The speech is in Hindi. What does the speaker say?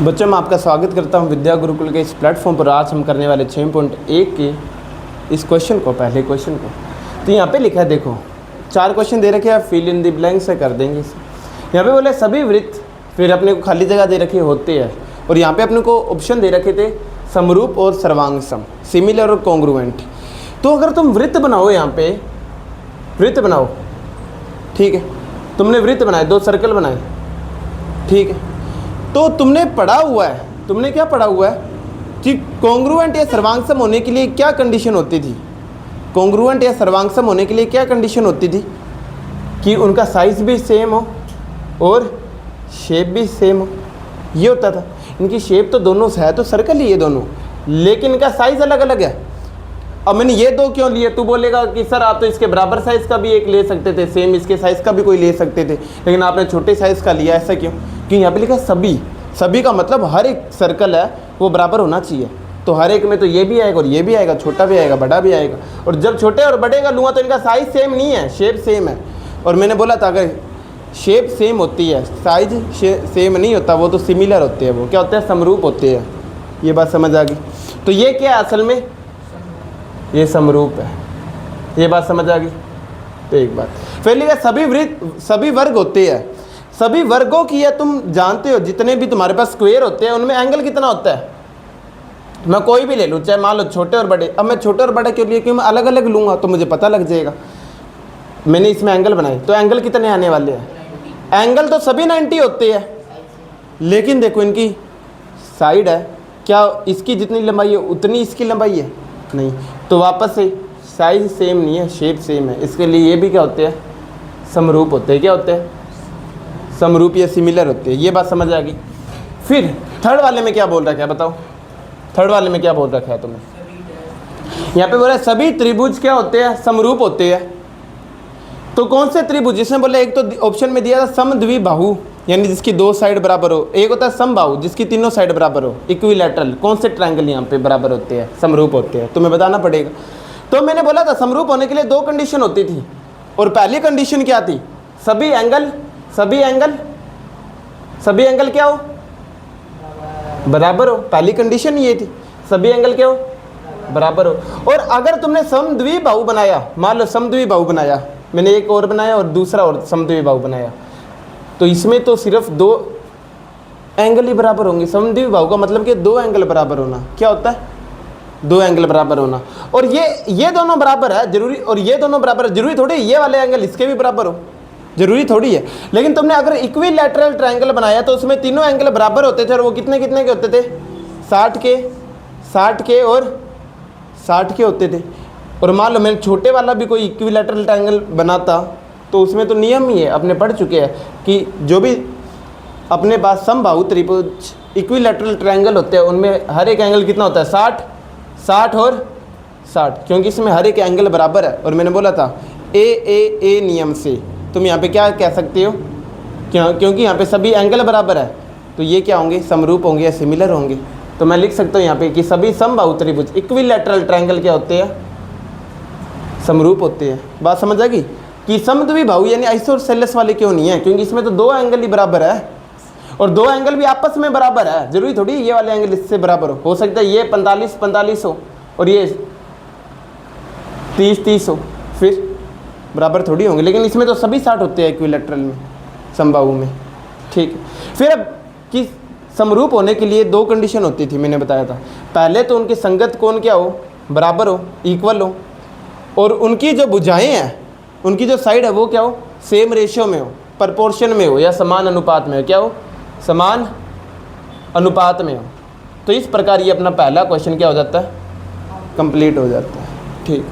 बच्चों मैं आपका स्वागत करता हूं विद्या गुरुकुल के इस प्लेटफॉर्म पर। आज हम करने वाले 6.1 के इस क्वेश्चन को, पहले क्वेश्चन को। तो यहाँ पे लिखा है, देखो 4 क्वेश्चन दे रखे हैं, फिल इन द ब्लैंक से कर देंगे इसे। यहाँ पे बोले सभी वृत्त, फिर अपने को खाली जगह दे रखे होते हैं, और यहाँ पे अपने को ऑप्शन दे रखे थे समरूप और सर्वांगसम, सिमिलर और कॉन्ग्रुएंट। तो अगर तुम वृत्त बनाओ, यहाँ पे वृत्त बनाओ, ठीक है, तुमने वृत्त बनाए, 2 सर्कल बनाए, ठीक है, तो तुमने पढ़ा हुआ है, तुमने क्या पढ़ा हुआ है कि कॉन्ग्रुएंट या सर्वांगसम होने के लिए क्या कंडीशन होती थी। कॉन्ग्रुएंट या सर्वांगसम होने के लिए क्या कंडीशन होती थी कि उनका साइज भी सेम हो और शेप भी सेम हो। ये होता था। इनकी शेप तो दोनों से है, तो सर्कल ही ये दोनों, लेकिन इनका साइज अलग अलग है। अब मैंने ये 2 क्यों लिए? तू बोलेगा कि सर आप तो इसके बराबर साइज़ का भी एक ले सकते थे, सेम इसके साइज़ का भी कोई ले सकते थे, लेकिन आपने छोटे साइज़ का लिया, ऐसा क्यों? क्योंकि यहाँ पे लिखा सभी। सभी का मतलब हर एक सर्कल है वो बराबर होना चाहिए। तो हर एक में तो ये भी आएगा और ये भी आएगा, छोटा भी आएगा, बड़ा भी आएगा। और जब छोटे और बड़े का लूँगा तो इनका साइज़ सेम नहीं है, शेप सेम है। और मैंने बोला था अगर शेप सेम होती है, साइज सेम नहीं होता, वो तो सिमिलर होते हैं। वो क्या होते हैं? समरूप होते हैं। ये बात समझ आ गई? तो ये क्या है असल में? ये समरूप है। ये बात समझ आ गई? तो एक बात पहले का सभी वृत्त, सभी वर्ग होते हैं। सभी वर्गों की है, तुम जानते हो जितने भी तुम्हारे पास स्क्वायर होते हैं उनमें एंगल कितना होता है। मैं कोई भी ले लूँ, चाहे मान लो छोटे और बड़े। अब मैं छोटे और बड़े के लिए क्यों मैं अलग अलग लूँगा तो मुझे पता लग जाएगा। मैंने इसमें एंगल बनाए तो एंगल कितने आने वाले हैं? एंगल तो सभी 90 होते हैं, लेकिन देखो इनकी साइड है, क्या इसकी जितनी लंबाई है उतनी इसकी लंबाई है? नहीं। तो वापस से साइज सेम नहीं है, शेप सेम है। इसके लिए ये भी क्या होते हैं? समरूप होते हैं। क्या होते हैं? समरूप या सिमिलर होते हैं। ये बात समझ आ गई? फिर थर्ड वाले में क्या बोल रखा है बताओ? थर्ड वाले में क्या बोल रखा है तुम्हें? यहाँ पे बोला सभी त्रिभुज क्या होते हैं? समरूप होते हैं। तो कौन से त्रिभुज? जिसमें बोला, एक तो ऑप्शन में दिया था समद्विबाहु, यानी जिसकी 2 साइड बराबर हो। एक होता है समबाहु, जिसकी तीनों साइड बराबर हो। इक्विलैटरल, कौन से ट्रायंगल यहाँ पे बराबर होते हैं, समरूप होते हैं? तुम्हें बताना पड़ेगा। तो मैंने बोला था समरूप होने के लिए 2 कंडीशन होती थी, और पहली कंडीशन क्या थी? सभी एंगल क्या हो? बराबर हो। पहली कंडीशन ये थी, सभी एंगल क्या हो? बराबर हो। और अगर तुमने समद्विबाहु बनाया, मान लो समद्विबाहु बनाया, मैंने एक और बनाया और दूसरा और समद्विबाहु बनाया, तो इसमें तो सिर्फ 2 एंगल ही बराबर होंगे। समद्विबाहु का मतलब कि 2 एंगल बराबर होना। क्या होता है? 2 एंगल बराबर होना। और ये दोनों बराबर है जरूरी, और ये दोनों बराबर है जरूरी थोड़ी ये वाले एंगल इसके भी बराबर हो, जरूरी थोड़ी है। लेकिन तुमने अगर इक्विलैटरल ट्रायंगल बनाया तो उसमें तीनों एंगल बराबर होते थे, और वो कितने कितने के होते थे? 60 के और 60 के होते थे। और मान लो मैंने छोटे वाला भी कोई इक्विलैटरल ट्रायंगल बनाता तो उसमें तो नियम ही है, अपने पढ़ चुके हैं कि जो भी अपने पास समबाहु त्रिभुज इक्विलैटरल ट्रायंगल होते हैं उनमें हर एक एंगल कितना होता है? 60 और 60, क्योंकि इसमें हर एक एंगल बराबर है। और मैंने बोला था ए नियम से तुम यहाँ पे क्या कह सकते हो? क्योंकि यहाँ पे सभी एंगल बराबर है, तो ये क्या होंगे? समरूप होंगे या सिमिलर होंगे। तो मैं लिख सकता हूँ यहाँ पे कि सभी समबाहु त्रिभुज इक्विलैटरल ट्रायंगल क्या होते हैं? समरूप होते हैं। बात समझ आ गई? कि समद्विबाहु यानी आइसोसेलेस वाले क्यों नहीं है? क्योंकि इसमें तो 2 एंगल ही बराबर है, और 2 एंगल भी आपस में बराबर है। जरूरी थोड़ी ये वाले एंगल इससे बराबर हो सकता है ये 45 हो और ये 30 हो, फिर बराबर थोड़ी होंगे। लेकिन इसमें तो सभी 60 होते हैं इक्विलैटरल में, समबाहु में, ठीक है। फिर अब कि समरूप होने के लिए 2 कंडीशन होती थी, मैंने बताया था। पहले तो उनके संगत कोण क्या हो? बराबर हो, इक्वल हो, और उनकी जो भुजाएं हैं, उनकी जो साइड है वो क्या हो? सेम रेशियो में हो, प्रपोर्शन में हो, या समान अनुपात में हो। क्या हो? समान अनुपात में हो। तो इस प्रकार ये अपना पहला क्वेश्चन क्या हो जाता है? कंप्लीट हो जाता है। ठीक।